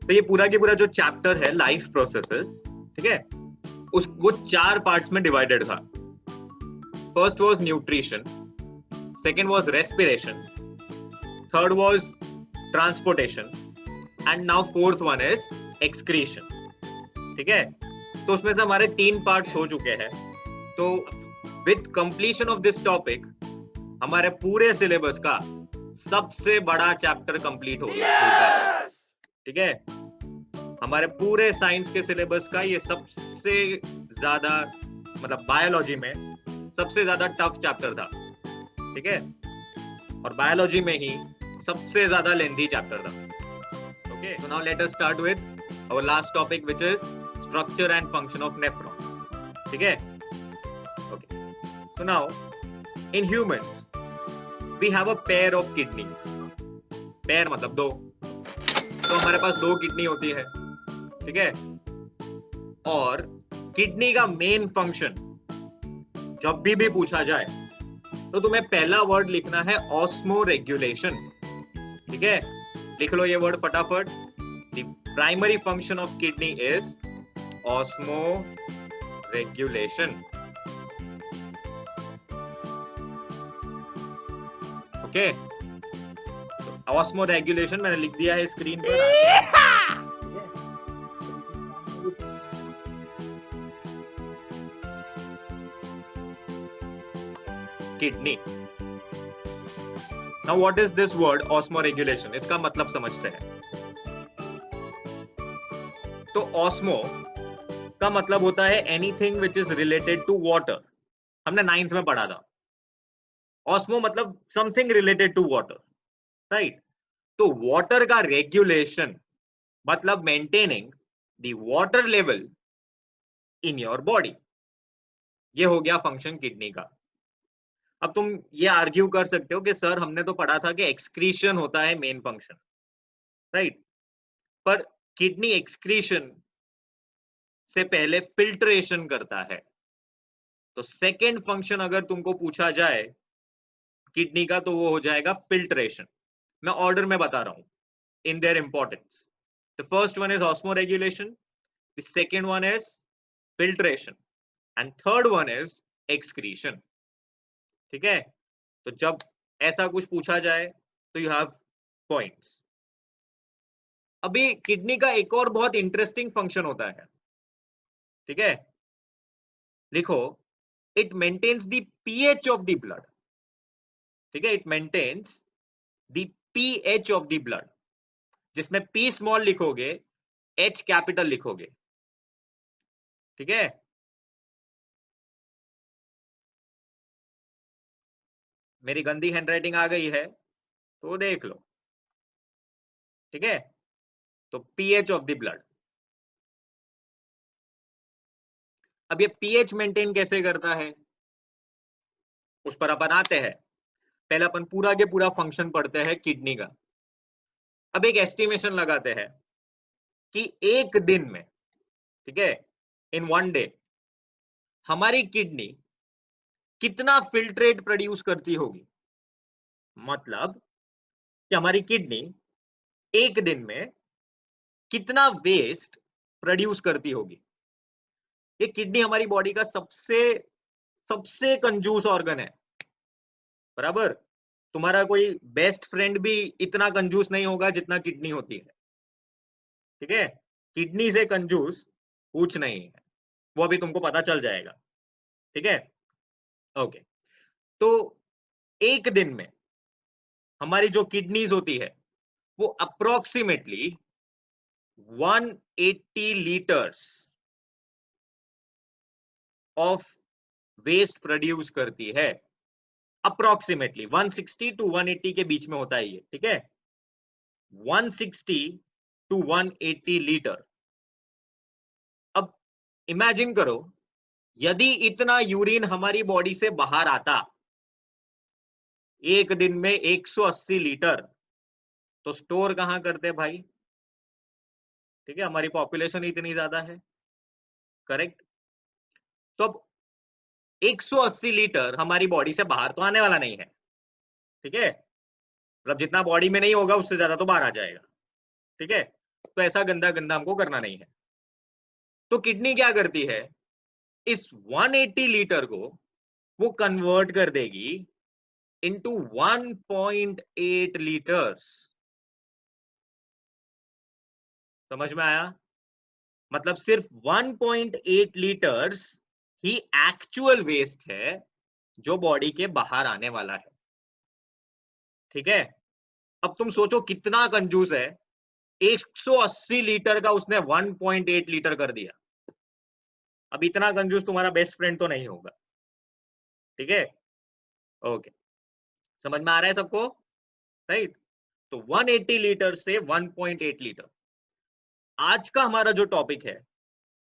तो ये पूरा के पूरा जो चैप्टर है लाइफ प्रोसेसेस, ठीक है, वो 4 पार्ट्स में डिवाइडेड था. First was nutrition, second was respiration, third was transportation, and now fourth one is excretion. ठीक है, तो उसमें से हमारे 3 पार्ट्स हो चुके हैं. तो with completion of this topic हमारे पूरे सिलेबस का सबसे बड़ा चैप्टर कंप्लीट हो गया. ठीक है, हमारे पूरे साइंस के सिलेबस का ये सबसे ज्यादा, मतलब बायोलॉजी में सबसे ज्यादा टफ चैप्टर था. ठीक है, और बायोलॉजी में ही सबसे ज्यादा लेंथी चैप्टर था. Okay, so now let us start with our last topic which is structure and function of nephron. ठीक है, okay, so now in humans we have a pair of kidneys. Pair मतलब 2. तो हमारे पास 2 kidney होती है. ठीक है, और किडनी का मेन फंक्शन जब भी पूछा जाए तो तुम्हें पहला वर्ड लिखना है ऑस्मो रेगुलेशन. ठीक है, लिख लो ये वर्ड फटाफट. The primary function of kidney is osmo regulation. Okay, osmo regulation मैंने लिख दिया है स्क्रीन पर. Kidney. Now what is this word osmo regulation? इसका मतलब समझते हैं. तो ऑस्मो का मतलब होता है anything which is related to water. हमने 9th में पढ़ा था. ऑस्मो मतलब something related to water, right? तो वाटर का रेगुलेशन मतलब maintaining the water level in your body. ये हो गया फंक्शन किडनी का. अब तुम ये आर्ग्यू कर सकते हो कि सर हमने तो पढ़ा था कि एक्सक्रीशन होता है मेन फंक्शन, राइट? पर किडनी एक्सक्रीशन से पहले फिल्ट्रेशन करता है. तो सेकेंड फंक्शन अगर तुमको पूछा जाए किडनी का तो वो हो जाएगा फिल्ट्रेशन. मैं ऑर्डर में बता रहा हूं in their importance. The first one is osmo regulation, the second one is filtration, and third one is excretion. ठीक है, तो जब ऐसा कुछ पूछा जाए तो यू हैव पॉइंट्स. अभी किडनी का एक और बहुत इंटरेस्टिंग फंक्शन होता है. ठीक है, लिखो, it maintains the pH of the blood. ठीक है, it maintains the pH of the blood, जिसमें पी स्मॉल लिखोगे, एच कैपिटल लिखोगे. ठीक है, मेरी गंदी हैंडराइटिंग आ गई है तो देख लो. ठीक है, तो पीएच ऑफ द ब्लड. अब ये पीएच मेंटेन कैसे करता है उस पर अपन आते हैं. पहले अपन पूरा के पूरा फंक्शन पढ़ते हैं किडनी का. अब एक एस्टिमेशन लगाते हैं कि एक दिन में, ठीक है, इन 1 डे हमारी किडनी कितना फिल्ट्रेट प्रोड्यूस करती होगी. मतलब कि हमारी किडनी एक दिन में कितना वेस्ट प्रोड्यूस करती होगी. ये किडनी हमारी बॉडी का सबसे सबसे कंजूस ऑर्गन है. बराबर, तुम्हारा कोई बेस्ट फ्रेंड भी इतना कंजूस नहीं होगा जितना किडनी होती है. ठीक है, किडनी से कंजूस कुछ नहीं है, वो अभी तुमको पता चल जाएगा. ठीक है, ओके. तो एक दिन में हमारी जो किडनीज होती है वो approximately 180 litres of waste produce करती है. अप्रोक्सीमेटली 160 टू 180 के बीच में होता है ये. ठीक है, 160 टू 180 लीटर. अब इमेजिन करो, यदि इतना यूरिन हमारी बॉडी से बाहर आता एक दिन में 180 लीटर, तो स्टोर कहां करते भाई? ठीक है, हमारी पॉपुलेशन इतनी ज्यादा है, करेक्ट? तो अब 180 लीटर हमारी बॉडी से बाहर तो आने वाला नहीं है. ठीक है, मतलब जितना बॉडी में नहीं होगा उससे ज्यादा तो बाहर आ जाएगा. ठीक है, तो ऐसा गंदा गंदा हमको करना नहीं है। तो किडनी क्या करती है, इस 180 लीटर को वो कन्वर्ट कर देगी इनटू 1.8 लीटर्स। समझ में आया? मतलब सिर्फ 1.8 लीटर्स ही एक्चुअल वेस्ट है जो बॉडी के बाहर आने वाला है। ठीक है, अब तुम सोचो कितना कंजूस है, 180 लीटर का उसने 1.8 लीटर कर दिया। अब इतना कंजूस तुम्हारा बेस्ट फ्रेंड तो नहीं होगा। ठीक है, ओके, समझ में आ रहा है सबको? राइट, तो 180 लीटर से 1.8 लीटर। आज का हमारा जो टॉपिक है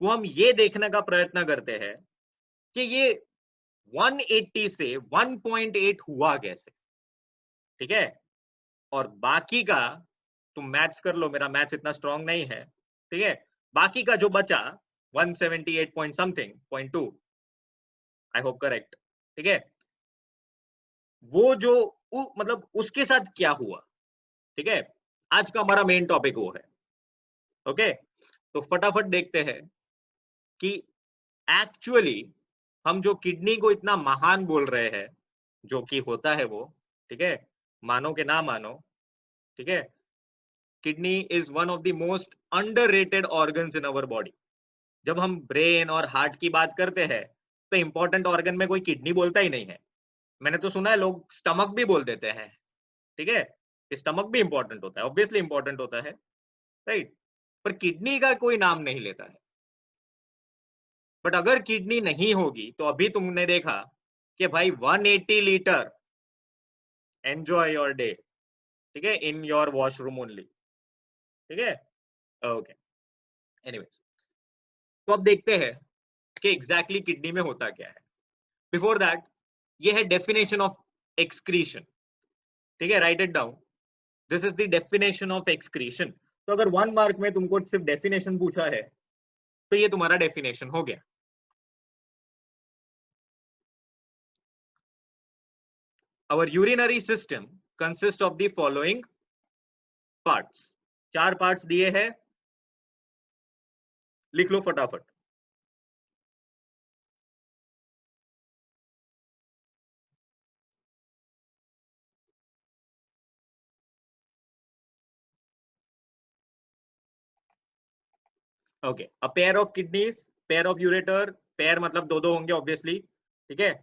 वो हम ये देखने का प्रयत्न करते हैं कि ये 180 से 1.8 हुआ कैसे। ठीक है, और बाकी का तुम मैथ्स कर लो, मेरा मैथ्स इतना स्ट्रांग नहीं है। ठीक है, बाकी का जो बचा 178 point something point 2, I hope correct. ठीक है, वो जो मतलब उसके साथ क्या हुआ। ठीक है, आज का हमारा मेन टॉपिक वो है। ओके, तो फटाफट देखते हैं कि एक्चुअली हम जो किडनी को इतना महान बोल रहे हैं, जो कि होता है वो, ठीक है, मानो कि ना मानो, ठीक है, kidney is one of the most underrated organs in our body. जब हम ब्रेन और हार्ट की बात करते हैं तो इंपॉर्टेंट ऑर्गन में कोई किडनी बोलता ही नहीं है। मैंने तो सुना है लोग स्टमक भी बोल देते हैं। ठीक है, स्टमक भी इंपॉर्टेंट होता है, ऑब्वियसली इंपॉर्टेंट होता है, राइट, पर किडनी का कोई नाम नहीं लेता है। बट अगर किडनी नहीं होगी तो अभी तुमने देखा कि भाई 180 लीटर, एंजॉय योर डे, ठीक है, इन योर वॉशरूम ओनली। ठीक है, ओके, एनीवेज, तो अब देखते हैं कि एग्जैक्टली किडनी में होता क्या है। बिफोर दैट, ये है डेफिनेशन ऑफ एक्सक्रीशन। ठीक है, right it down, this is the definition of excretion. तो अगर 1 मार्क में तुमको सिर्फ डेफिनेशन पूछा है तो ये तुम्हारा डेफिनेशन हो गया। Our urinary system consists of the following parts. 4 parts दिए हैं, लिख लो फटाफट। Okay, a pair of kidneys, pair of ureter, pair मतलब दो दो होंगे ऑब्वियसली। ठीक है,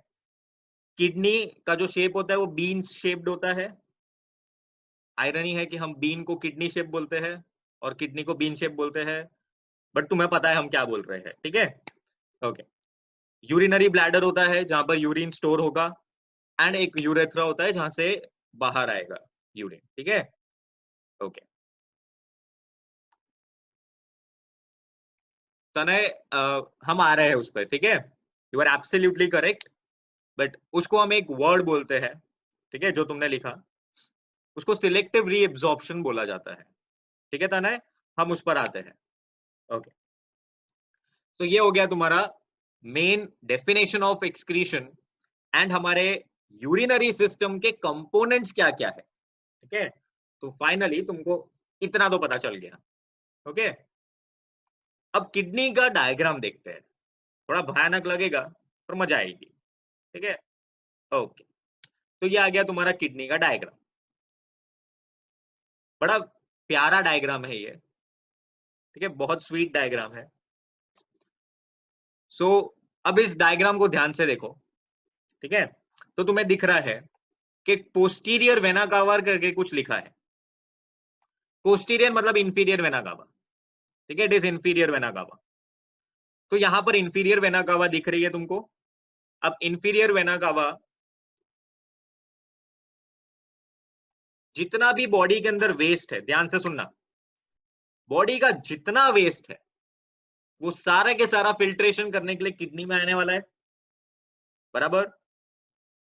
किडनी का जो शेप होता है वो बीन शेप्ड होता है। आयरनी है कि हम बीन को किडनी शेप बोलते हैं और किडनी को बीन शेप बोलते हैं, बट तुम्हें पता है हम क्या बोल रहे हैं। ठीक है, ओके, यूरिनरी ब्लैडर होता है जहां पर यूरिन स्टोर होगा, एंड एक यूरेथ्रा होता है जहां से बाहर आएगा यूरिन। ठीक है, ओके, तनय हम आ रहे हैं उस पर। ठीक है, you are absolutely correct, but उसको हम एक वर्ड बोलते हैं, ठीक है, जो तुमने लिखा उसको सिलेक्टिव रीएब्जॉर्प्शन बोला जाता है। ठीक है तनय, हम उस पर आते हैं। ओके, तो ये हो गया तुम्हारा main definition of excretion and हमारे यूरिनरी सिस्टम के कंपोनेंट्स क्या क्या है। ठीक है, तो फाइनली तुमको इतना तो पता चल गया। ओके, अब किडनी का डायग्राम देखते हैं, थोड़ा भयानक लगेगा पर मजा आएगी। ठीक है, ओके, तो ये आ गया तुम्हारा किडनी का डायग्राम। बड़ा प्यारा डायग्राम है ये। ठीक है, बहुत स्वीट डायग्राम है। सो अब इस डायग्राम को ध्यान से देखो। ठीक है, तो तुम्हें दिख रहा है कि पोस्टीरियर वेना कावा करके कुछ लिखा है। पोस्टीरियर मतलब इंफीरियर वेना कावा। ठीक है, it is inferior vena cava. तो यहां पर इंफीरियर वेना कावा दिख रही है तुमको। अब इंफीरियर वेना कावा जितना भी बॉडी के अंदर वेस्ट है, ध्यान से सुनना, बॉडी का जितना वेस्ट है वो सारा के सारा फिल्ट्रेशन करने के लिए किडनी में आने वाला है। बराबर,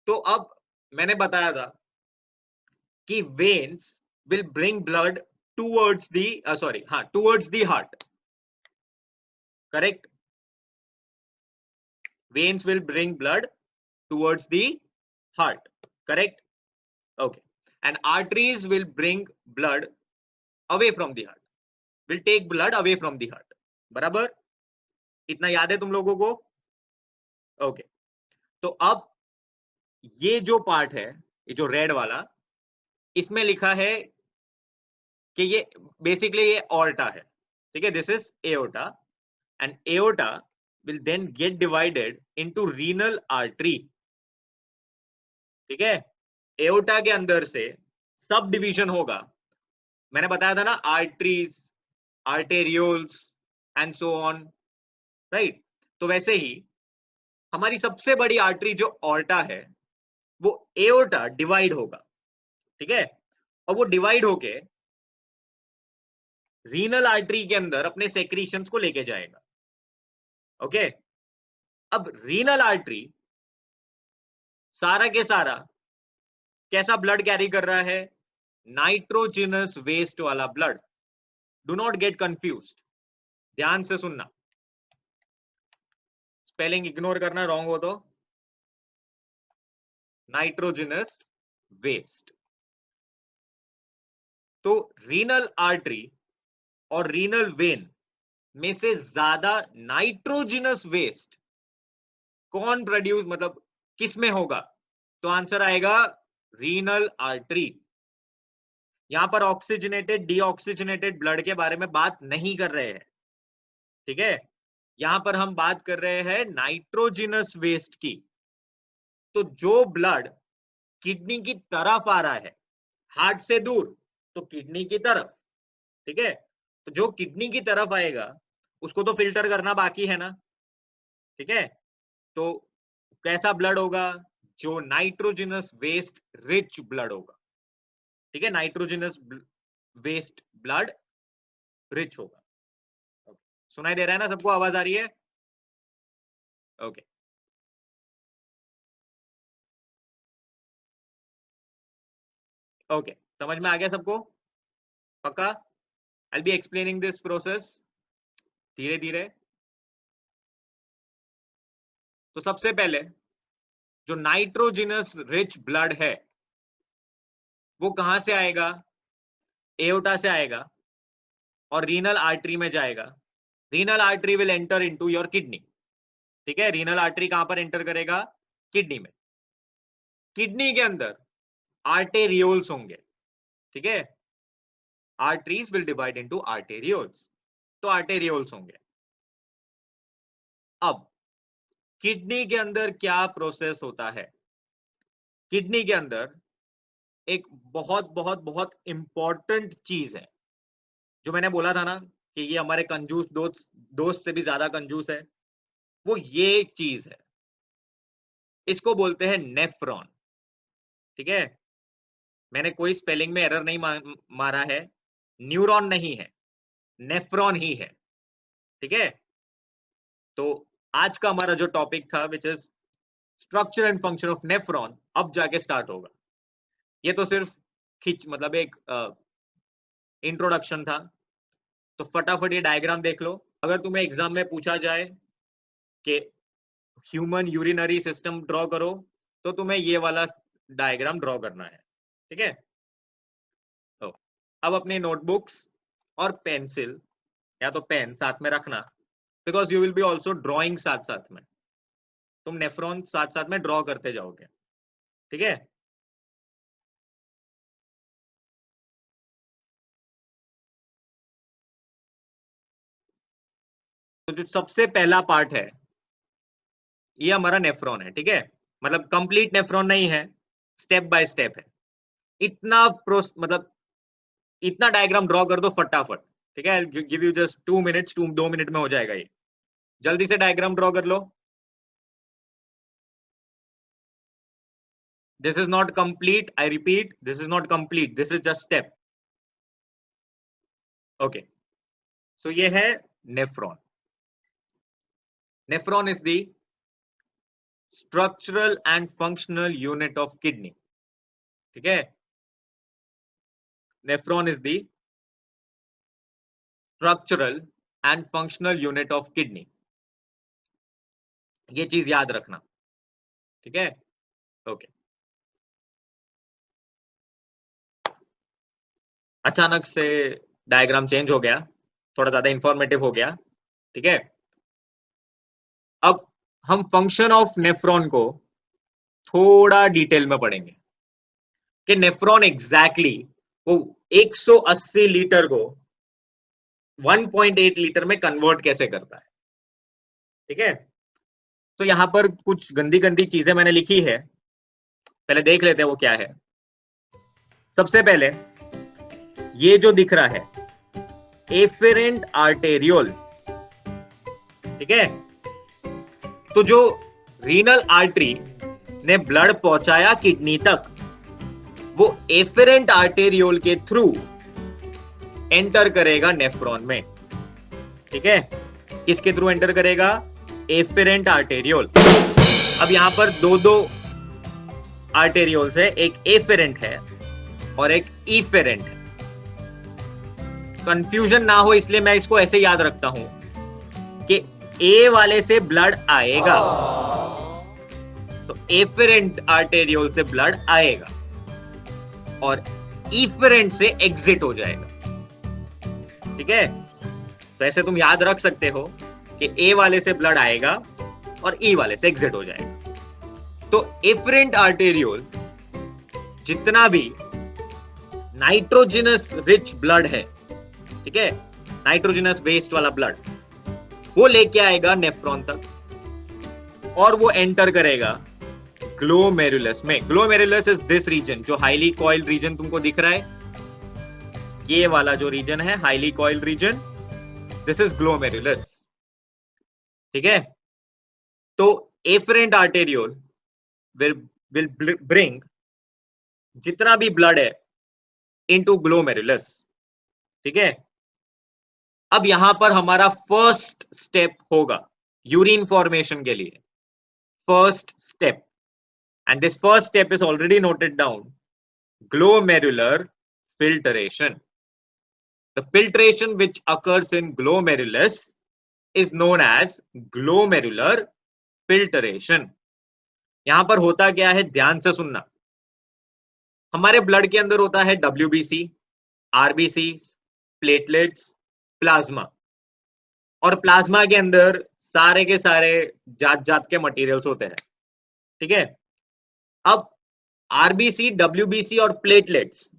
तो अब मैंने बताया था कि veins will bring blood towards the sorry हाँ towards the heart. Correct, veins will bring blood towards the heart. Correct, okay, and arteries will bring blood away from the heart. will take blood away from the heart. बराबर, इतना याद है तुम लोगों को? Okay, तो अब ये जो पार्ट है, ये जो रेड वाला, इसमें लिखा है कि ये बेसिकली ये ऑर्टा है, ठीक है, this is aorta, and aorta will then get divided into renal artery, ठीक है। एओर्टा के अंदर से सब डिवीजन होगा, मैंने बताया था ना, arteries, arterioles and so on, right. तो वैसे ही हमारी सबसे बड़ी आर्टरी जो ऑर्टा है, वो एओर्टा डिवाइड होगा, ठीक है, और वो डिवाइड होके रीनल आर्टरी के अंदर अपने सेक्रीशंस को लेके जाएगा, ओके। अब रीनल आर्टरी सारा के सारा कैसा ब्लड कैरी कर रहा है? नाइट्रोजिनस वेस्ट वाला blood. Do not gate confused, ध्यान से सुनना, स्पेलिंग इग्नोर करना रॉन्ग हो तो। नाइट्रोजिनस वेस्ट, तो रीनल आर्टरी और रीनल वेन में से ज्यादा नाइट्रोजिनस वेस्ट कौन प्रोड्यूस, मतलब किस में होगा? तो आंसर आएगा रीनल आर्टरी। यहां पर ऑक्सीजनेटेड डीऑक्सीजनेटेड ब्लड के बारे में बात नहीं कर रहे हैं, ठीक है, यहां पर हम बात कर रहे हैं नाइट्रोजिनस वेस्ट की। तो जो ब्लड किडनी की तरफ आ रहा है, हार्ट से दूर, तो किडनी की तरफ, ठीक है, तो जो किडनी की तरफ आएगा उसको तो फिल्टर करना बाकी है ना, ठीक है। तो कैसा ब्लड होगा? जो नाइट्रोजिनस वेस्ट रिच ब्लड होगा, ठीक है, नाइट्रोजिनस वेस्ट ब्लड रिच होगा। सुनाई दे रहा है ना सबको? आवाज आ रही है? ओके, ओके, समझ में आ गया सबको? पक्का? आई बी एक्सप्लेनिंग दिस प्रोसेस धीरे धीरे। तो सबसे पहले जो नाइट्रोजिनस रिच ब्लड है वो कहां से आएगा? एओर्टा से आएगा और रीनल आर्टरी में जाएगा। Renal artery will enter into your kidney, ठीक है, रीनल आर्टरी कहां पर एंटर करेगा? किडनी में। किडनी के अंदर आर्टेरियोल्स होंगे, ठीक है, arteries will divide into arterioles, तो आर्टेरियोल्स होंगे। अब किडनी के अंदर क्या प्रोसेस होता है? किडनी के अंदर एक बहुत बहुत बहुत इंपॉर्टेंट चीज है, जो मैंने बोला था ना कि ये हमारे कंजूस दोस्त दोस्त से भी ज्यादा कंजूस है, वो ये चीज है, इसको बोलते हैं नेफ्रॉन, ठीक है। मैंने कोई स्पेलिंग में एरर नहीं मारा है, न्यूरॉन नहीं है, नेफ्रॉन ही है, ठीक है। तो आज का हमारा जो टॉपिक था which is structure and function of nephron, अब जाके स्टार्ट होगा। ये तो सिर्फ खिंच मतलब एक इंट्रोडक्शन था। तो फटाफट ये डायग्राम देख लो। अगर तुम्हें एग्जाम में पूछा जाए कि ह्यूमन यूरिनरी सिस्टम ड्रॉ करो, तो तुम्हें ये वाला डायग्राम ड्रॉ करना है, ठीक है। तो अब अपनी नोटबुक्स और पेंसिल या तो पेन साथ में रखना, because you will be also drawing साथ साथ में, तुम नेफ्रॉन साथ साथ में ड्रॉ करते जाओगे, ठीक है। तो जो सबसे पहला पार्ट है ये हमारा नेफ्रॉन है, ठीक है, मतलब कंप्लीट नेफ्रॉन नहीं है, स्टेप बाय स्टेप है। इतना मतलब इतना डायग्राम ड्रॉ कर दो फटाफट, ठीक है, give you just 2 minutes, 2 minute में हो जाएगा ये। जल्दी से डायग्राम ड्रॉ कर लो। This is not complete, I repeat, this is not complete, this is just step, okay. So ये है nephron. Nephron is the structural and functional unit of kidney, ठीक है। Nephron is the structural and functional unit of kidney, ये चीज याद रखना, ठीक है, ओके। अचानक से डायग्राम चेंज हो गया, थोड़ा ज्यादा इंफॉर्मेटिव हो गया, ठीक है। अब हम फंक्शन ऑफ नेफ्रॉन को थोड़ा डिटेल में पढ़ेंगे कि नेफ्रॉन एग्जैक्टली वो 180 लीटर को 1.8 लीटर में कन्वर्ट कैसे करता है, ठीक है। तो यहां पर कुछ गंदी गंदी चीजें मैंने लिखी है, पहले देख लेते हैं वो क्या है। सबसे पहले ये जो दिख रहा है एफेरेंट आर्टेरियोल, ठीक है। तो जो रीनल आर्टरी ने ब्लड पहुंचाया किडनी तक, वो एफेरेंट आर्टेरियोल के थ्रू एंटर करेगा नेफ्रॉन में, ठीक है। किसके थ्रू एंटर करेगा? Efferent arteriole. अब यहां पर दो आर्टेरियोल्स है, एक एफेरेंट है और एक इफेरेंट है। कंफ्यूजन ना हो इसलिए मैं इसको ऐसे याद रखता हूं कि ए वाले से ब्लड आएगा तो एफेरेंट आर्टेरियोल से ब्लड आएगा और इफेरेंट से एग्जिट हो जाएगा, ठीक है। तो ऐसे तुम याद रख सकते हो कि ए वाले से ब्लड आएगा और ई वाले से एग्जिट हो जाएगा। तो एफरेंट आर्टेरियोल जितना भी नाइट्रोजनस रिच ब्लड है, ठीक है, नाइट्रोजनस वेस्ट वाला ब्लड, वो लेके आएगा नेफ्रॉन तक और वो एंटर करेगा ग्लोमेरुलस में। ग्लोमेरुलस इज दिस रीजन, जो हाईली कॉइल्ड रीजन तुमको दिख रहा है, ये वाला जो रीजन है highly coiled region, this is glomerulus, ठीक है। तो एफरेंट आर्टेरियोल will bring जितना भी ब्लड है इनटू ग्लोमेरुलस, ठीक है। अब यहां पर हमारा फर्स्ट स्टेप होगा यूरिन फॉर्मेशन के लिए, first step, and this first step is already noted down, glomerular filtration. The filtration which occurs in glomerulus is known as glomerular filtration. यहां पर होता क्या है, ध्यान से सुनना। हमारे ब्लड के अंदर होता है WBC, RBC, प्लेटलेट्स, प्लाज्मा, और प्लाज्मा के अंदर सारे के सारे जात जात के मटेरियल्स होते हैं, ठीक है। अब RBC, WBC और प्लेटलेट्स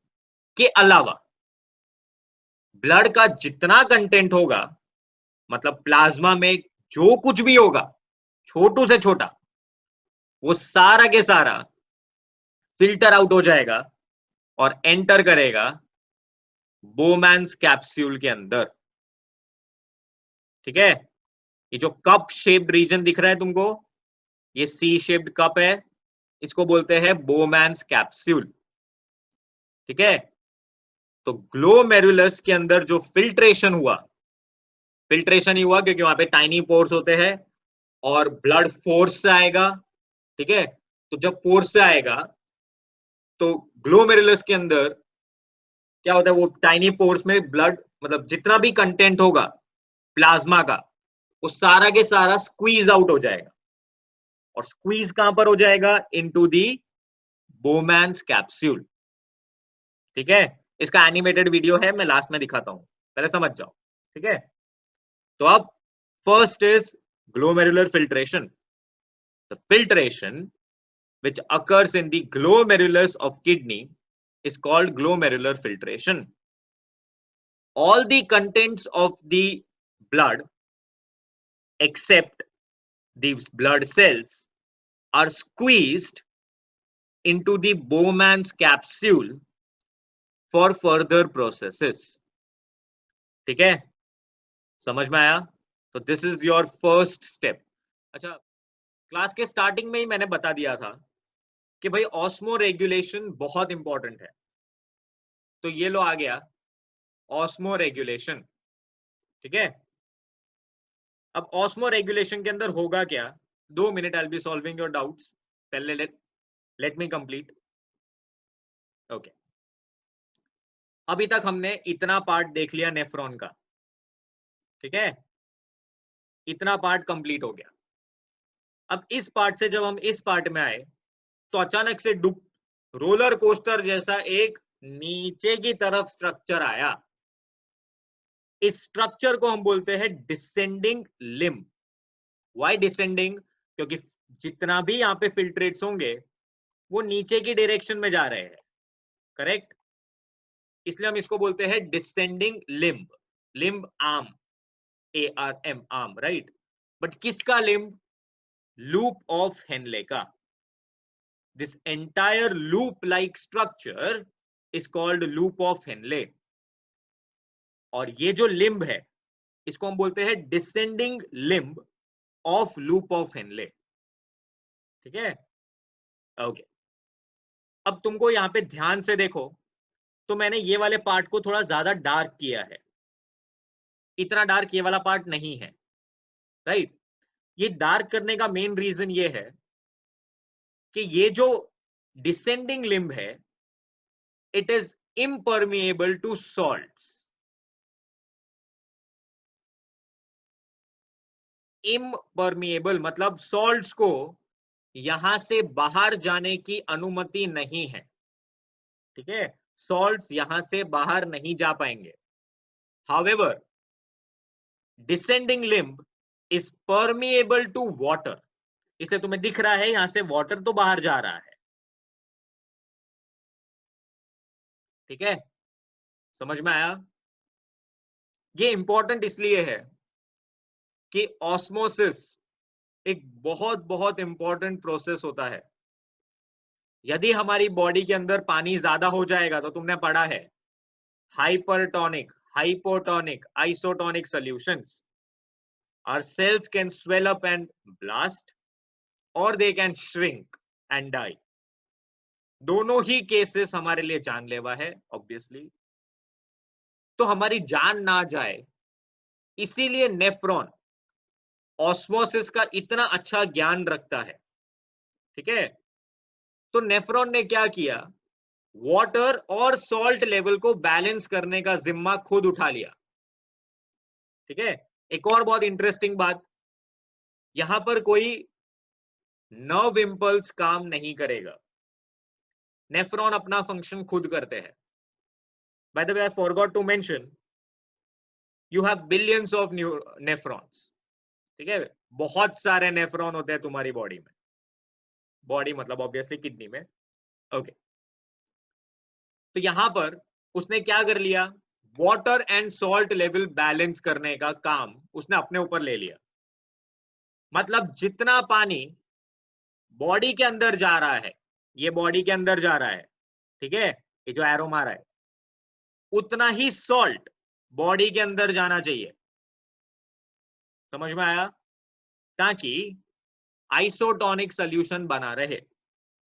के अलावा ब्लड का जितना कंटेंट होगा, मतलब प्लाज्मा में जो कुछ भी होगा छोटू से छोटा, वो सारा के सारा फिल्टर आउट हो जाएगा और एंटर करेगा बोमैन्स कैप्सूल के अंदर, ठीक है। ये जो कप शेप्ड रीजन दिख रहा है तुमको, ये सी शेप्ड कप है, इसको बोलते हैं बोमैन्स कैप्सूल, ठीक है। तो ग्लोमेरुलस के अंदर जो फिल्ट्रेशन हुआ, फिल्ट्रेशन ही हुआ क्योंकि वहां पे टाइनी पोर्स होते हैं और ब्लड फोर्स से आएगा, ठीक है। तो जब फोर्स से आएगा तो ग्लोमेरुलस के अंदर क्या होता है, वो टाइनी पोर्स में ब्लड, मतलब जितना भी कंटेंट होगा प्लाज्मा का, वो सारा के सारा स्क्वीज आउट हो जाएगा। और स्क्वीज कहां पर हो जाएगा? इनटू दी बोमैन्स कैप्सूल, ठीक है। इसका एनिमेटेड वीडियो है, मैं लास्ट में दिखाता हूं, पहले समझ जाओ, ठीक है। तो अब first is glomerular filtration. The filtration which occurs in the glomerulus of kidney is called glomerular filtration. All the contents of the blood except these blood cells are squeezed into the Bowman's capsule for further processes. ठीक है, समझ में आया? तो this is your first step. अच्छा, class के starting में ही मैंने बता दिया था कि भाई ऑस्मो रेगुलेशन बहुत इंपॉर्टेंट है। तो ये लो आ गया ऑस्मो रेगुलेशन, ठीक है। अब ऑस्मो रेगुलेशन के अंदर होगा क्या? 2 minute, I will be solving your doubts. पहले लेट मी कंप्लीट, ओके। अभी तक हमने इतना पार्ट देख लिया नेफ्रॉन का, ठीक है, इतना पार्ट कंप्लीट हो गया। अब इस पार्ट से जब हम इस पार्ट में आए तो अचानक से डुब रोलर कोस्टर जैसा एक नीचे की तरफ स्ट्रक्चर आया, इस स्ट्रक्चर को हम बोलते हैं डिसेंडिंग लिम्ब। Why descending? क्योंकि जितना भी यहाँ पे फिल्ट्रेट्स होंगे वो नीचे की डायरेक्शन में जा रहे हैं, करेक्ट? इसलिए हम इसको बोलते हैं descending limb, limb arm, ARM arm, right? But किसका लिम्ब? लूप ऑफ हेनले का। This entire loop like structure is called loop of Henley. और ये जो लिम्ब है इसको हम बोलते हैं descending limb of loop of Henley. ठीक है, ओके। अब तुमको यहाँ पे ध्यान से देखो तो मैंने ये वाले पार्ट को थोड़ा ज्यादा डार्क किया है, इतना डार्क ये वाला पार्ट नहीं है, राइट? ये डार्क करने का मेन रीजन ये है कि ये जो डिसेंडिंग लिम्ब है it is impermeable to salts. Impermeable मतलब सॉल्ट्स को यहां से बाहर जाने की अनुमति नहीं है, ठीक है? सॉल्ट्स यहां से बाहर नहीं जा पाएंगे। However descending limb is permeable to water, इसलिए तुम्हें दिख रहा है यहां से वाटर तो बाहर जा रहा है, ठीक है? समझ में आया? ये इंपॉर्टेंट इसलिए है कि ऑस्मोसिस एक बहुत बहुत इंपॉर्टेंट प्रोसेस होता है। यदि हमारी बॉडी के अंदर पानी ज्यादा हो जाएगा तो तुमने पढ़ा है hypertonic, hypotonic, isotonic solutions, our cells can swell up and blast or they can shrink and die। दोनों ही केसेस हमारे लिए जानलेवा है ऑब्वियसली। तो हमारी जान ना जाए इसीलिए नेफ्रॉन ऑस्मोसिस का इतना अच्छा ज्ञान रखता है, ठीक है? तो नेफ्रॉन ने क्या किया, वाटर और सॉल्ट लेवल को बैलेंस करने का जिम्मा खुद उठा लिया, ठीक है? एक और बहुत इंटरेस्टिंग बात, यहां पर कोई नर्व इंपल्स काम नहीं करेगा, नेफ्रॉन अपना फंक्शन खुद करते हैं। By the way I forgot to mention you have billions of nephrons, ठीक है? बहुत सारे नेफ्रॉन होते हैं तुम्हारी बॉडी में, बॉडी मतलब ऑब्वियसली किडनी में, ओके। तो यहां पर उसने क्या कर लिया, water and salt level balance करने का काम उसने अपने ऊपर ले लिया। मतलब जितना पानी बॉडी के अंदर जा रहा है, ये बॉडी के अंदर जा रहा है, ठीक है, ये जो एरो मारा है, उतना ही सॉल्ट बॉडी के अंदर जाना चाहिए। समझ में आया? ताकि आइसोटोनिक सॉल्यूशन बना रहे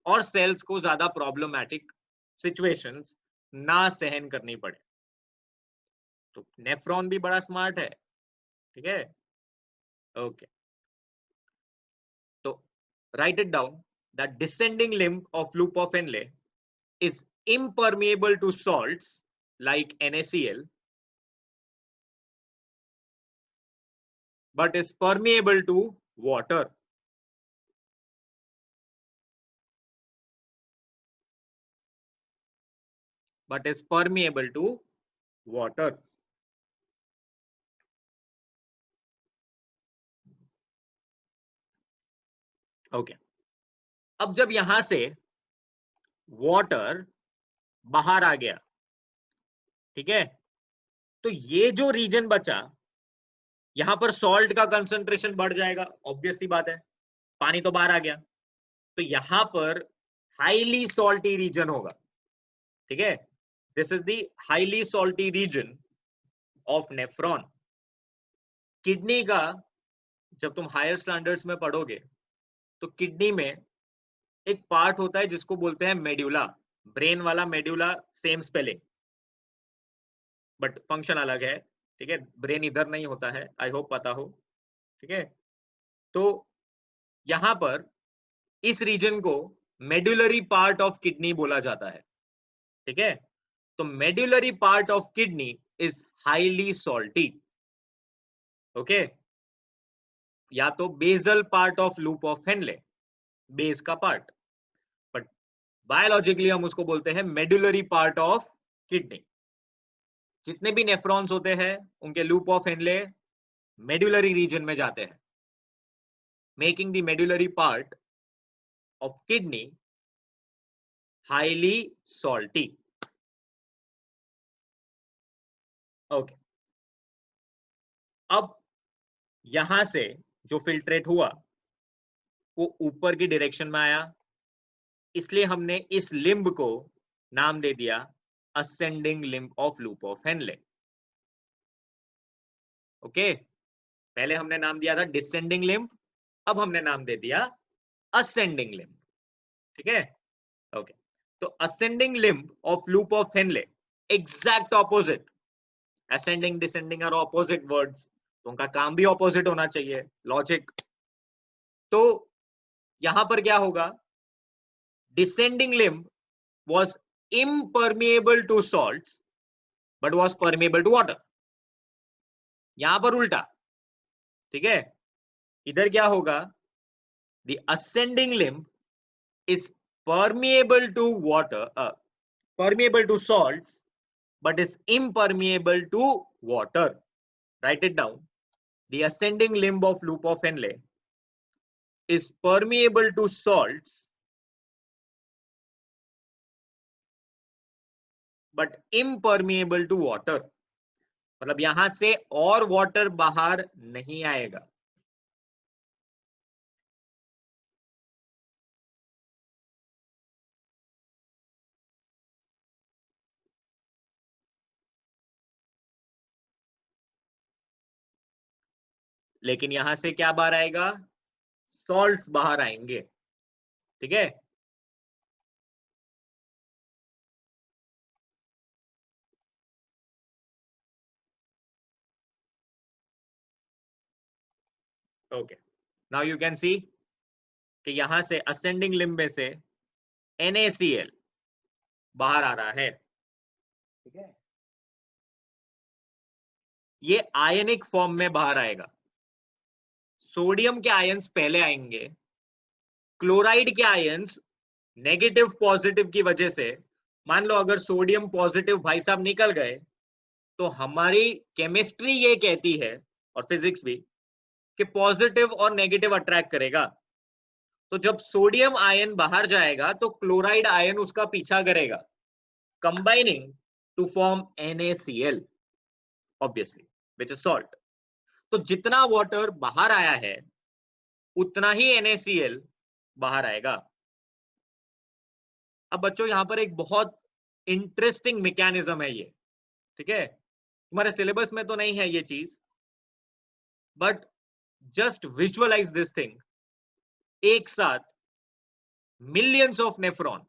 और सेल्स को ज्यादा प्रॉब्लमैटिक सिचुएशंस ना सहन करनी पड़े। तो नेफ्रॉन भी बड़ा स्मार्ट है, ठीक है, ओके। तो write it down that descending limb of loop of Henle is impermeable to salts like NaCl but is permeable to water। but is permeable to water। Okay, अब जब यहां से वाटर बाहर आ गया, ठीक है, तो ये जो रीजन बचा यहां पर सॉल्ट का कंसंट्रेशन बढ़ जाएगा, ऑब्वियस सी बात है, पानी तो बाहर आ गया, तो यहां पर हाईली सॉल्टी रीजन होगा, ठीक है? This is the highly salty region of nephron. Kidney का जब तुम हायर स्टैंडर्ड्स में पढ़ोगे तो किडनी में एक पार्ट होता है जिसको बोलते हैं मेड्यूला, ब्रेन वाला medulla, same spelling but function अलग है, ठीक है? ब्रेन इधर नहीं होता है, आई होप पता हो, ठीक है? तो यहां पर इस रीजन को मेड्यूलरी पार्ट ऑफ किडनी बोला जाता है, ठीक है? तो medullary part of kidney is highly salty, okay? या तो basal part of loop of Henle, base का पार्ट, बट बायोलॉजिकली हम उसको बोलते हैं मेडुलरी पार्ट ऑफ किडनी। जितने भी नेफ्रॉन्स होते हैं उनके loop of Henle medullary region में जाते हैं, making the medullary part of kidney highly salty. Okay, अब यहां से जो फिल्ट्रेट हुआ वो ऊपर की डायरेक्शन में आया, इसलिए हमने इस लिम्ब को नाम दे दिया ascending limb of loop of Henley. Okay, पहले हमने नाम दिया था डिसेंडिंग लिम्ब, अब हमने नाम दे दिया असेंडिंग लिम्ब। ठीक है, ओके। तो ascending limb of loop of Henle exact opposite, ascending descending are opposite words, तो उनका काम भी ऑपोजिट होना चाहिए, लॉजिक। तो यहां पर क्या होगा, descending limb was impermeable to salts but was permeable to water। यहां पर उल्टा, ठीक है, इधर क्या होगा, the ascending limb is permeable to water, permeable to salts but is impermeable to water। Write it down, the ascending limb of loop of Henle is permeable to salts but impermeable to water। मतलब यहां से और water बाहर नहीं आएगा। लेकिन यहां से क्या बाहर आएगा, सॉल्ट्स बाहर आएंगे। ठीक है, okay, now you can see कि यहां से असेंडिंग लिम्ब में से NaCl बाहर आ रहा है। ठीक है, ये आयनिक फॉर्म में बाहर आएगा। सोडियम के आयंस पहले आएंगे, क्लोराइड के आयंस नेगेटिव पॉजिटिव की वजह से, मान लो अगर सोडियम पॉजिटिव भाई साहब निकल गए तो हमारी केमिस्ट्री ये कहती है और फिजिक्स भी कि पॉजिटिव और नेगेटिव अट्रैक्ट करेगा। तो जब सोडियम आयन बाहर जाएगा तो क्लोराइड आयन उसका पीछा करेगा, combining to form NaCl obviously which is salt. तो जितना वाटर बाहर आया है उतना ही NaCl बाहर आएगा। अब बच्चों यहां पर एक बहुत इंटरेस्टिंग मैकेनिज्म है ये, ठीक है, तुम्हारे सिलेबस में तो नहीं है ये चीज, but just visualize this thing. एक साथ मिलियंस ऑफ नेफ्रॉन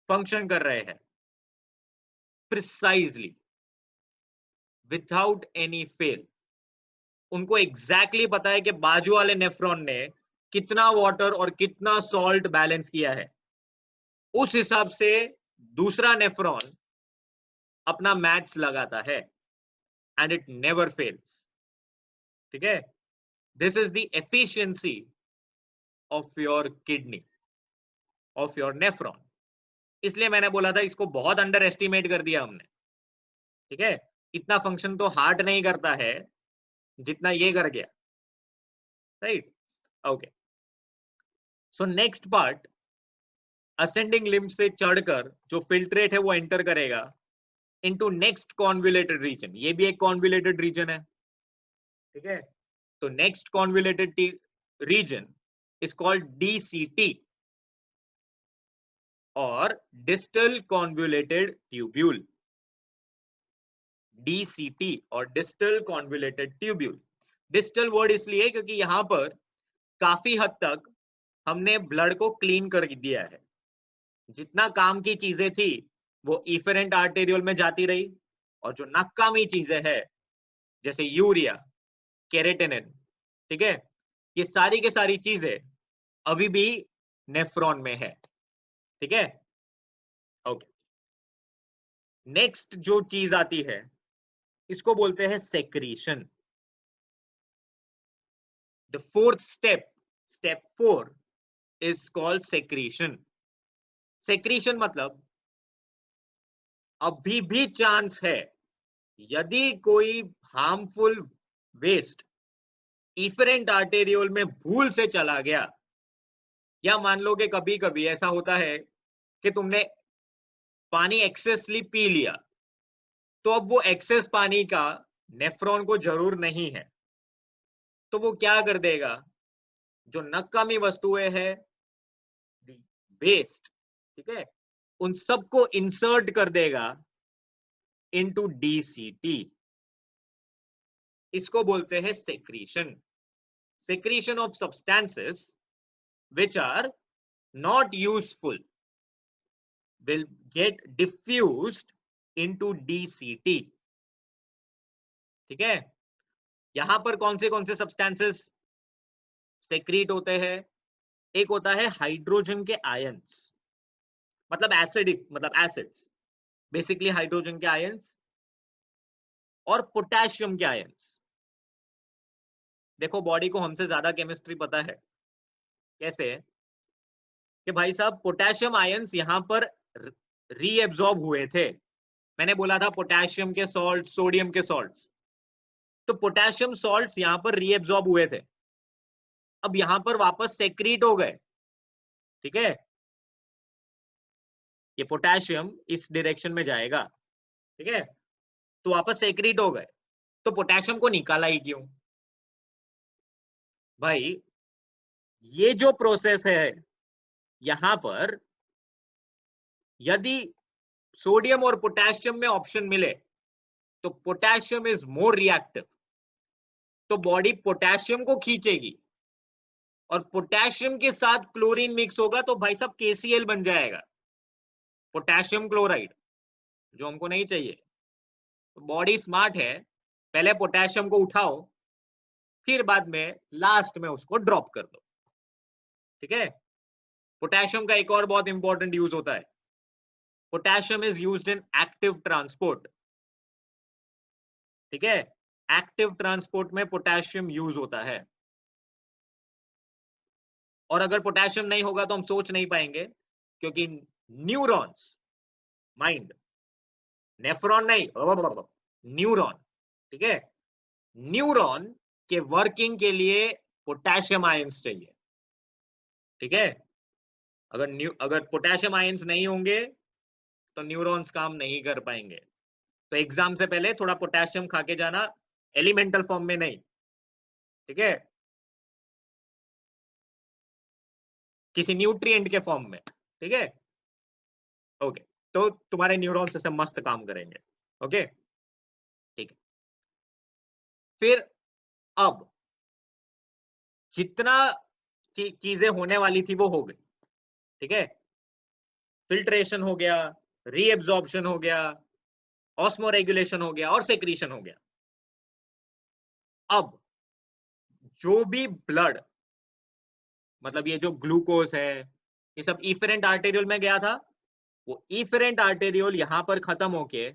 फंक्शन कर रहे हैं प्रिसाइजली विदाउट एनी फेल। उनको एग्जैक्टली पता है कि बाजू वाले नेफ्रॉन ने कितना वाटर और कितना सॉल्ट बैलेंस किया है, उस हिसाब से दूसरा नेफ्रॉन अपना मैथ्स लगाता है एंड इट नेवर फेल्स। ठीक है, this is the efficiency of your kidney, of your nephron. इसलिए मैंने बोला था इसको बहुत अंडर एस्टिमेट कर दिया हमने। ठीक है, इतना फंक्शन तो हार्ट नहीं करता है जितना ये कर गया, right. Okay, so next part, ascending limb से चढ़कर जो फिल्ट्रेट है वो एंटर करेगा इनटू नेक्स्ट कॉन्वुलेटेड रीजन। ये भी एक कॉन्वुलेटेड रीजन है। ठीक है, तो next convoluted region is called DCT और डिस्टल कॉन्वुलेटेड ट्यूब्यूल। DCT और distal convoluted tubule. Distal word इसलिए क्योंकि यहां पर काफी हद तक हमने ब्लड को क्लीन कर दिया है। जितना काम की चीजें थी वो इफेरेंट आर्टेरियोल में जाती रही, और जो नाकामी चीजें हैं जैसे यूरिया, केरेटिनिन, ठीक है, ये सारी के सारी चीजें अभी भी नेफ्रॉन में है। ठीक है, ओके। नेक्स्ट जो चीज आती है इसको बोलते हैं secretion. The fourth step, step 4 is called secretion. Secretion मतलब अभी भी चांस है यदि कोई हार्मफुल वेस्ट इफरेंट आर्टेरियोल में भूल से चला गया, या मान लो कि कभी कभी ऐसा होता है कि तुमने पानी एक्सेसली पी लिया, तो अब वो एक्सेस पानी का नेफ्रॉन को जरूर नहीं है, तो वो क्या कर देगा, जो नकामी वस्तुएं हैं, वेस्ट, ठीक है, उन सबको इंसर्ट कर देगा इनटू डीसीटी। इसको बोलते हैं secretion. Secretion of substances which are not useful will get diffused into DCT। ठीक है, यहां पर कौन से सब्सटेंसेस सेक्रीट होते हैं? एक होता है हाइड्रोजन के आयंस, मतलब एसिडिक, मतलब एसिड्स, बेसिकली हाइड्रोजन के आयंस, और पोटेशियम के आयंस। देखो बॉडी को हमसे ज्यादा केमिस्ट्री पता है। कैसे? कि भाई साहब पोटेशियम आयंस यहां पर रीएब्सॉर्ब हुए थे। मैंने बोला था पोटेशियम के सॉल्ट, सोडियम के सॉल्ट्स, तो पोटेशियम सॉल्ट्स यहां पर रीएब्सॉर्ब हुए थे, अब यहां पर वापस सेक्रीट हो गए। ठीक है, ये पोटेशियम इस डायरेक्शन में जाएगा, ठीक है, तो वापस सेक्रीट हो गए, तो पोटेशियम को निकाला ही क्यों? भाई ये जो प्रोसेस है यहां पर, यदि सोडियम और पोटेशियम में ऑप्शन मिले तो पोटेशियम इज मोर रिएक्टिव, तो बॉडी पोटेशियम को खींचेगी, और पोटेशियम के साथ क्लोरीन मिक्स होगा तो भाई साहब KCl बन जाएगा, पोटेशियम क्लोराइड, जो हमको नहीं चाहिए। तो बॉडी स्मार्ट है, पहले पोटेशियम को उठाओ, फिर बाद में लास्ट में उसको ड्रॉप कर दो। ठीक है, पोटेशियम का एक और बहुत इंपॉर्टेंट यूज होता है, potassium is used in active transport. ठीक है, एक्टिव ट्रांसपोर्ट में पोटेशियम यूज होता है, और अगर पोटेशियम नहीं होगा तो हम सोच नहीं पाएंगे, क्योंकि न्यूरॉन्स, माइंड, नेफ्रॉन नहीं, न्यूरॉन, ठीक है, न्यूरॉन के वर्किंग के लिए पोटेशियम आयंस चाहिए। ठीक है, अगर पोटेशियम आयंस नहीं होंगे तो न्यूरॉन्स काम नहीं कर पाएंगे। तो एग्जाम से पहले थोड़ा पोटेशियम खा के जाना, एलिमेंटल फॉर्म में नहीं। ठीक है, किसी न्यूट्रिएंट के फॉर्म में। ठीक है, ओके, तो तुम्हारे न्यूरॉन्स से मस्त काम करेंगे। ओके, ठीक है, फिर अब जितना चीजें होने वाली थी वो हो गई। ठीक है, फिल्ट्रेशन हो गया, रीएब्जॉर्प्शन हो गया, ऑस्मोरेगुलेशन हो गया, और सेक्रीशन हो गया। अब जो भी ब्लड, मतलब ये जो ग्लूकोज है, ये सब इफेरेंट आर्टेरियोल में गया था, वो इफेरेंट आर्टेरियोल यहां पर खत्म होके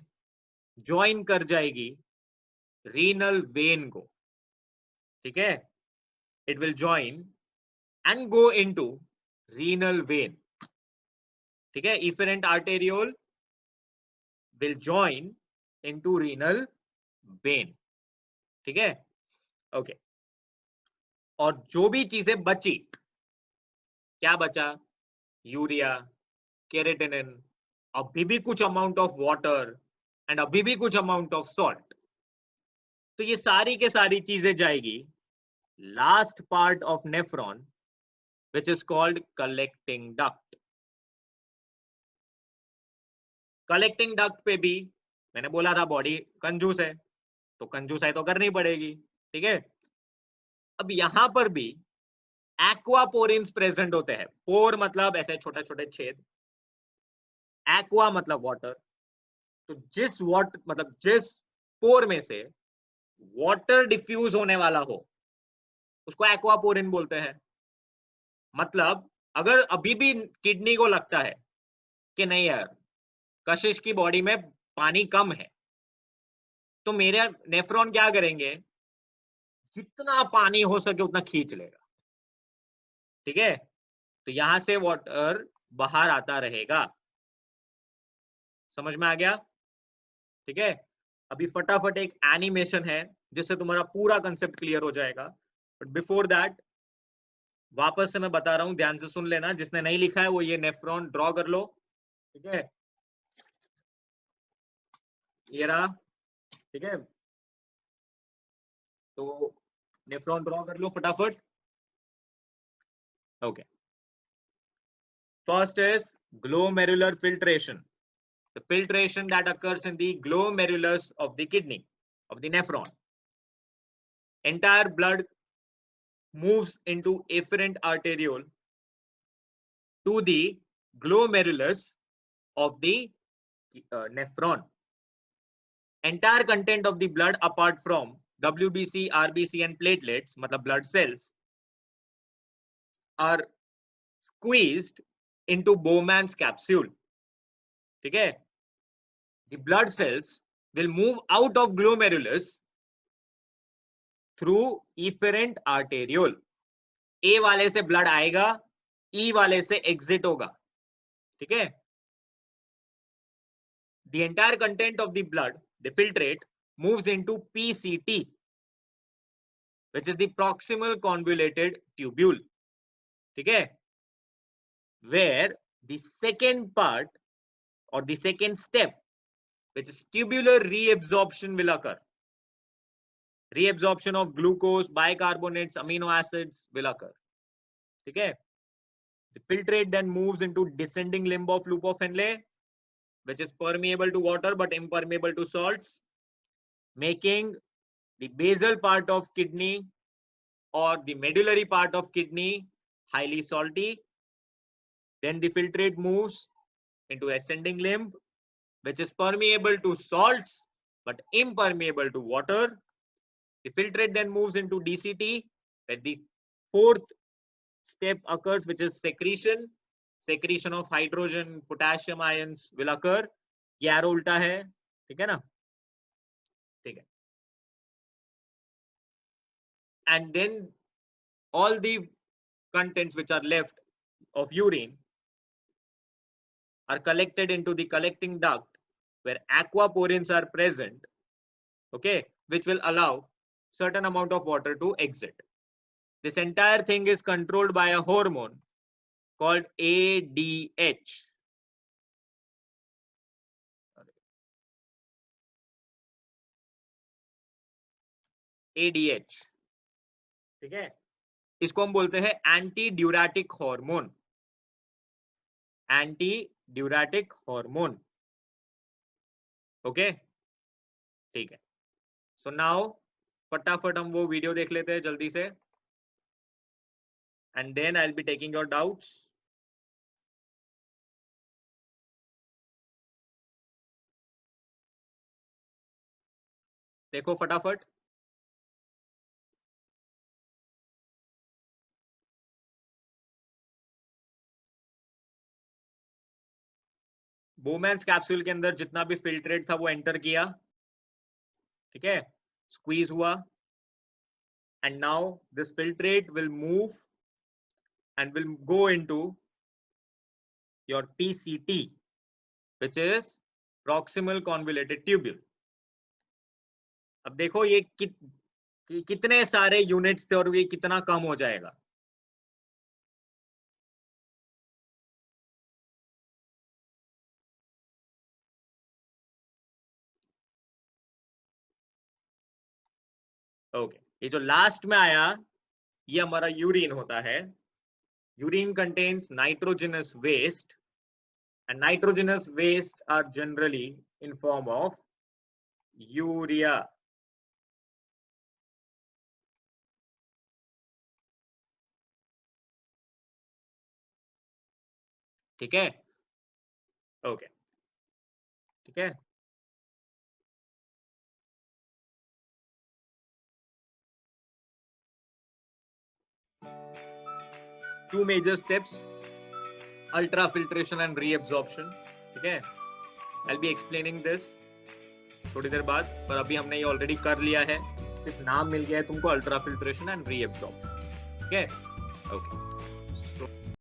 ज्वाइन कर जाएगी रीनल वेन को। ठीक है, it will join and go into renal vein. ठीक है, efferent arteriole will join into renal vein. ठीक है, ओके, और जो भी चीजें बची, क्या बचा? यूरिया, केरेटिनिन, अभी भी कुछ अमाउंट ऑफ वाटर, एंड अभी भी कुछ अमाउंट ऑफ सॉल्ट। तो ये सारी के सारी चीजें जाएगी last part of nephron, which is called collecting duct। Collecting duct पे भी मैंने बोला था बॉडी कंजूस है, तो कंजूसाई तो करनी पड़ेगी। ठीक है, अब यहां पर भी एक्वापोरिन्स प्रेजेंट होते हैं। पोर मतलब ऐसे छोटे छोटे छेद, एक्वा मतलब वाटर, तो जिस पोर में से वाटर डिफ्यूज होने वाला हो उसको एक्वापोरिन बोलते हैं। मतलब अगर अभी भी किडनी को लगता है कि नहीं यार, कशिश की बॉडी में पानी कम है, तो मेरे नेफ्रॉन क्या करेंगे, जितना पानी हो सके उतना खींच लेगा। ठीक है, तो यहां से वाटर बाहर आता रहेगा। समझ में आ गया? ठीक है, अभी फटाफट एक एनिमेशन है जिससे तुम्हारा पूरा कंसेप्ट क्लियर हो जाएगा, बट बिफोर दैट वापस से मैं बता रहा हूं, ध्यान से सुन लेना। जिसने नहीं लिखा है वो ये नेफ्रॉन ड्रॉ कर लो, ठीक है, ये रहा, ठीक है। तो नेफ्रॉन ड्रॉ कर लो फटाफट। Okay, first is glomerular filtration, the filtration that occurs in the glomerulus of the kidney, of the nephron. Entire blood moves into efferent arteriole to the glomerulus of the nephron. Entire content of the blood apart from WBC, RBC and platelets, matlab blood cells, are squeezed into Bowman's capsule. ठीक है? The blood cells will move out of glomerulus through efferent arteriole. A वाले से blood आएगा, E वाले से exit होगा, ठीक है? The entire content of the blood, the filtrate, moves into PCT, which is the proximal convoluted tubule, ठीक है? Where the second part or the second step, which is tubular reabsorption, will occur. Reabsorption of glucose, bicarbonates, amino acids will occur. Okay. The filtrate then moves into descending limb of loop of Henle, which is permeable to water but impermeable to salts, making the basal part of kidney or the medullary part of kidney highly salty. Then the filtrate moves into ascending limb, which is permeable to salts but impermeable to water. The filtrate then moves into DCT, where the fourth step occurs, which is secretion. Secretion of hydrogen, potassium ions will occur. ये arrow उल्टा है, ठीक है ना? ठीक है. And then all the contents which are left of urine are collected into the collecting duct, where aquaporins are present, okay, which will allow certain amount of water to exit. This entire thing is controlled by a hormone called ADH. ADH, ठीक है? इसको हम बोलते हैं anti diuretic hormone. Anti diuretic hormone, okay, ठीक है. So now फटाफट हम वो वीडियो देख लेते हैं जल्दी से, and then I will be taking your doubts. देखो फटाफट. बोमैन्स कैप्सूल के अंदर जितना भी फिल्ट्रेट था वो एंटर किया, ठीक है, स्क्वीज हुआ, and now this filtrate will move and will go into your PCT, which is proximal convoluted tubule. अब देखो ये कितने सारे यूनिट्स थे और ये कितना कम हो जाएगा. ओके, ये जो लास्ट में आया ये हमारा यूरिन होता है. Urine contains nitrogenous waste, and nitrogenous waste are generally in form of urea. ठीक है, ओके, ठीक है. Two major steps, ultrafiltration and reabsorption, ठीक है. I'll be explaining this थोड़ी देर बाद, पर अभी हमने ये ऑलरेडी कर लिया है, सिर्फ नाम मिल गया है तुमको, अल्ट्राफिल्ट्रेशन एंड रीएब्जॉर्प्शन, ठीक है, ओके.